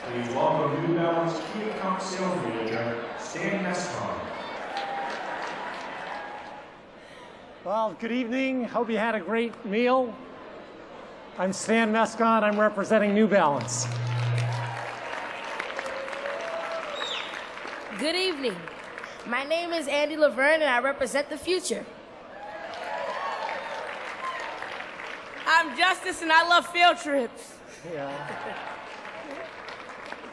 Please welcome New Balance Key Account Sales Manager, Stan Mescon. Well, good evening. Hope you had a great meal. I'm Stan Mescon. I'm representing New Balance. Good evening. My name is Andy Laverne, and I represent the future. I'm Justice, and I love field trips. Yeah.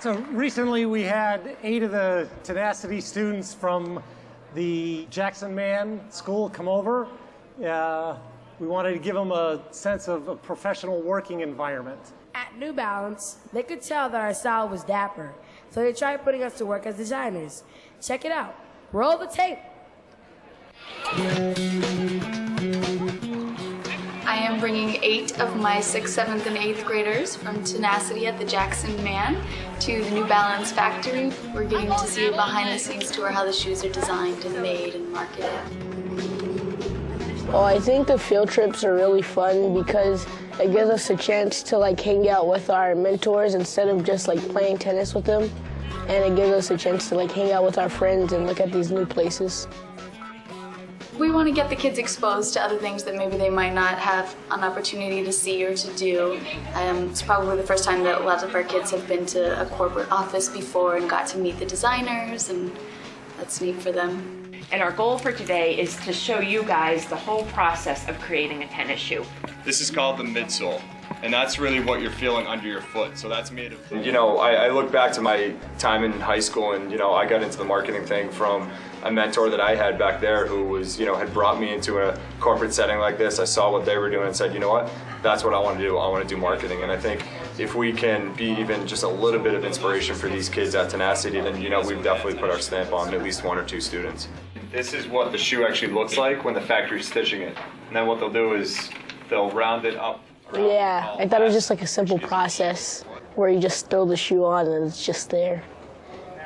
So recently we had 8 of the Tenacity students from the Jackson Man School come over. We wanted to give them a sense of a professional working environment. At New Balance, they could tell that our style was dapper, so they tried putting us to work as designers. Check it out. Roll the tape. I am bringing 8 of my 6th, 7th, and 8th graders from Tenacity at the Jackson Man to the New Balance factory. We're getting to see a behind-the-scenes tour how the shoes are designed and made and marketed. Well, I think the field trips are really fun because it gives us a chance to hang out with our mentors instead of just playing tennis with them. And it gives us a chance to hang out with our friends and look at these new places. We want to get the kids exposed to other things that maybe they might not have an opportunity to see or to do. It's probably the first time that lots of our kids have been to a corporate office before and got to meet the designers, and that's neat for them. And our goal for today is to show you guys the whole process of creating a tennis shoe. This is called the midsole, and that's really what you're feeling under your foot. So that's made of... I look back to my time in high school, and I got into the marketing thing from a mentor that I had back there who was, had brought me into a corporate setting like this. I saw what they were doing and said, you know what, that's what I want to do. I want to do marketing. And I think if we can be even just a little bit of inspiration for these kids at Tenacity, then we've definitely put our stamp on at least 1 or 2 students. This is what the shoe actually looks like when the factory's stitching it. And then what they'll do is they'll round it up. Yeah, I thought it was just a simple process where you just throw the shoe on and it's just there.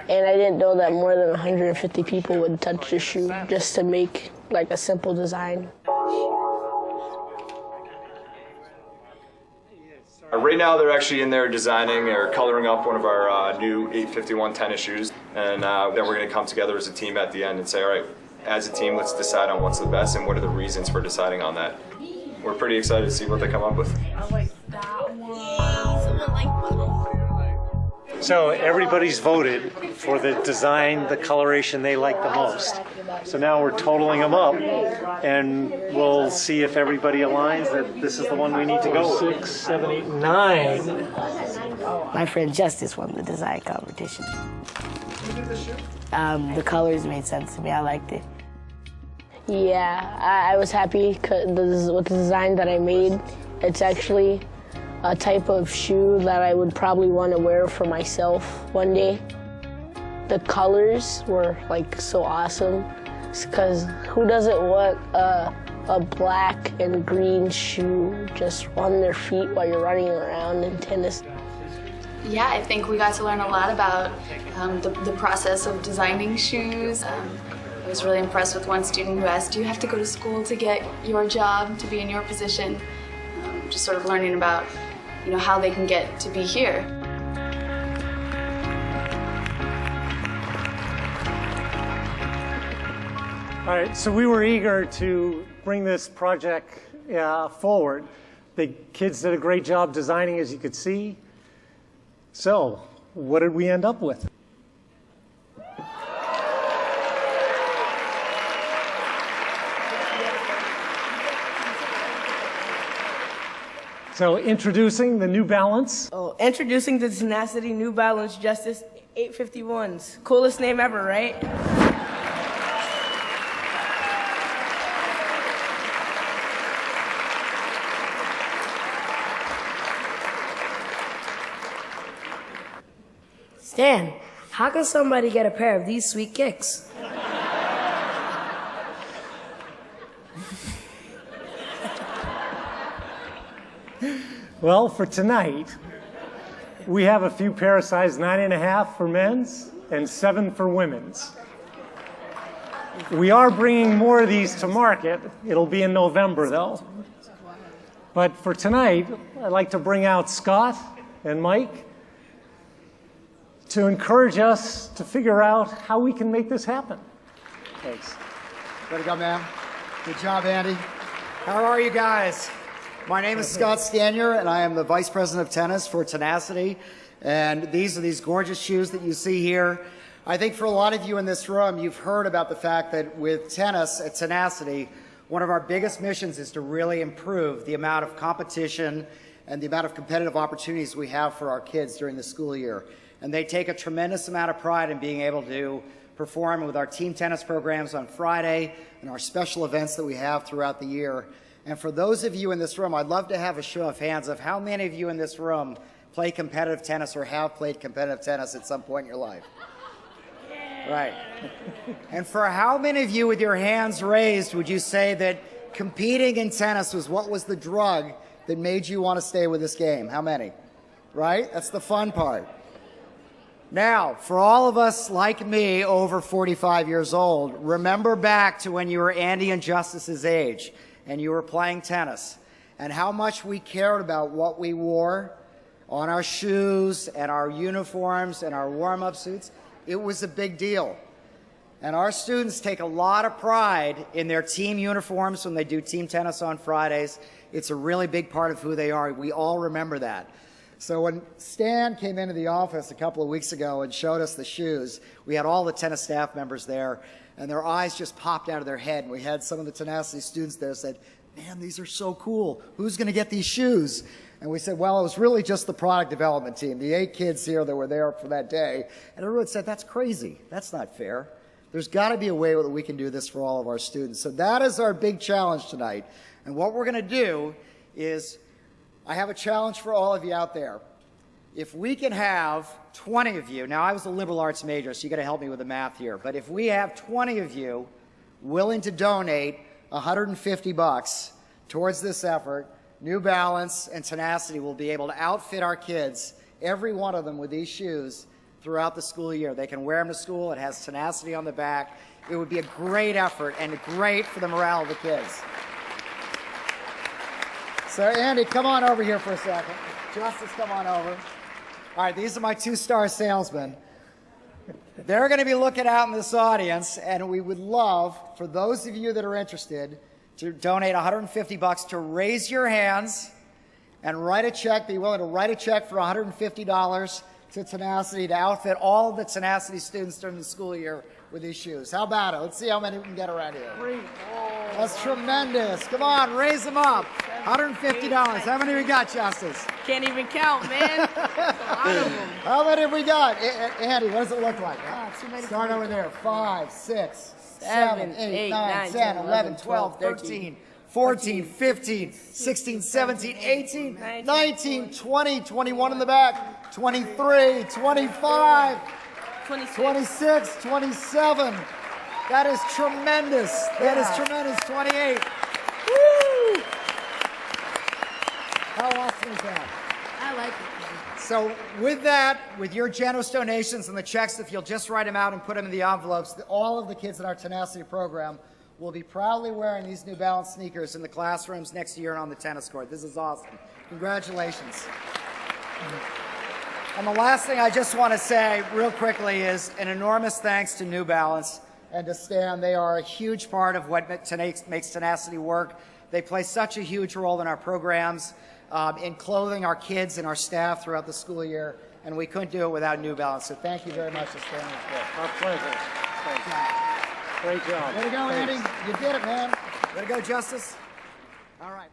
And I didn't know that more than 150 people would touch the shoe just to make a simple design. Right now they're actually in there designing or coloring up one of our new 851 tennis shoes, and then we're going to come together as a team at the end and say, all right, as a team, let's decide on what's the best and what are the reasons for deciding on that. We're pretty excited to see what they come up with. I like that one. Someone like that. So everybody's voted for the design, the coloration they like the most. So now we're totaling them up, and we'll see if everybody aligns that this is the one we need to go with. 6, 7, 8, 9. My friend Justice won the design competition. The colors made sense to me. I liked it. Yeah, I was happy with the design that I made. It's actually a type of shoe that I would probably want to wear for myself one day. The colors were so awesome because who doesn't want a black and green shoe just on their feet while you're running around in tennis? Yeah, I think we got to learn a lot about the process of designing shoes. I was really impressed with one student who asked, do you have to go to school to get your job, to be in your position? Just sort of learning about how they can get to be here. All right, so we were eager to bring this project forward. The kids did a great job designing, as you could see. So, what did we end up with? So, introducing the New Balance. Oh, introducing the Tenacity New Balance Justice 851s. Coolest name ever, right? Stan, how can somebody get a pair of these sweet kicks? Well, for tonight, we have a few pair of size 9.5 for men's and 7 for women's. We are bringing more of these to market. It'll be in November, though. But for tonight, I'd like to bring out Scott and Mike. to encourage us to figure out how we can make this happen. Thanks. Way to go, man. Good job, Andy. How are you guys? My name is Scott Stanier, and I am the Vice President of Tennis for Tenacity. And these are these gorgeous shoes that you see here. I think for a lot of you in this room, you've heard about the fact that with tennis at Tenacity, one of our biggest missions is to really improve the amount of competition and the amount of competitive opportunities we have for our kids during the school year. And they take a tremendous amount of pride in being able to perform with our team tennis programs on Friday and our special events that we have throughout the year. And for those of you in this room, I'd love to have a show of hands of how many of you in this room play competitive tennis or have played competitive tennis at some point in your life. Right. And for how many of you with your hands raised would you say that competing in tennis was the drug that made you want to stay with this game? How many? Right? That's the fun part. Now, for all of us like me over 45 years old, remember back to when you were Andy and Justice's age and you were playing tennis and how much we cared about what we wore on our shoes and our uniforms and our warm-up suits. It was a big deal. And our students take a lot of pride in their team uniforms when they do team tennis on Fridays. It's a really big part of who they are. We all remember that. So when Stan came into the office a couple of weeks ago and showed us the shoes, we had all the tennis staff members there, and their eyes just popped out of their head. And we had some of the Tenacity students there said, "Man, these are so cool. Who's going to get these shoes?" And we said, well, it was really just the product development team, the 8 kids here that were there for that day. And everyone said, that's crazy. That's not fair. There's got to be a way that we can do this for all of our students. So that is our big challenge tonight. And what we're going to do is, I have a challenge for all of you out there. If we can have 20 of you, now I was a liberal arts major, so you got to help me with the math here, but if we have 20 of you willing to donate $150 towards this effort, New Balance and Tenacity will be able to outfit our kids, every one of them, with these shoes throughout the school year. They can wear them to school. It has Tenacity on the back. It would be a great effort and great for the morale of the kids. So, Andy, come on over here for a second. Justice, come on over. All right, these are my 2-star salesmen. They're going to be looking out in this audience, and we would love, for those of you that are interested, to donate $150 to raise your hands and write a check, be willing to write a check for $150 to Tenacity to outfit all of the Tenacity students during the school year with these shoes. How about it? Let's see how many we can get around here. That's tremendous. Come on, raise them up. $150. How many we got, Justice? Can't even count, man. That's a lot of them. How many have we got? Andy, what does it look like? Start over there. 5, 6, 7, 8, 9, 10, 11, 12, 13, 14, 15, 16, 17, 18, 19, 20, 21 in the back, 23, 25, 26, 27. That is tremendous. That is tremendous. 28. Woo! How awesome is that? I like it. So with that, with your generous donations and the checks, if you'll just write them out and put them in the envelopes, all of the kids in our Tenacity program will be proudly wearing these New Balance sneakers in the classrooms next year and on the tennis court. This is awesome. Congratulations. And the last thing I just want to say real quickly is an enormous thanks to New Balance and to Stan. They are a huge part of what makes Tenacity work. They play such a huge role in our programs, in clothing our kids and our staff throughout the school year, and we couldn't do it without New Balance. So thank you very much for staying with us. Our pleasure. Thank you. Great job. Way to go, Andy. You did it, man. Way to go, Justice. All right.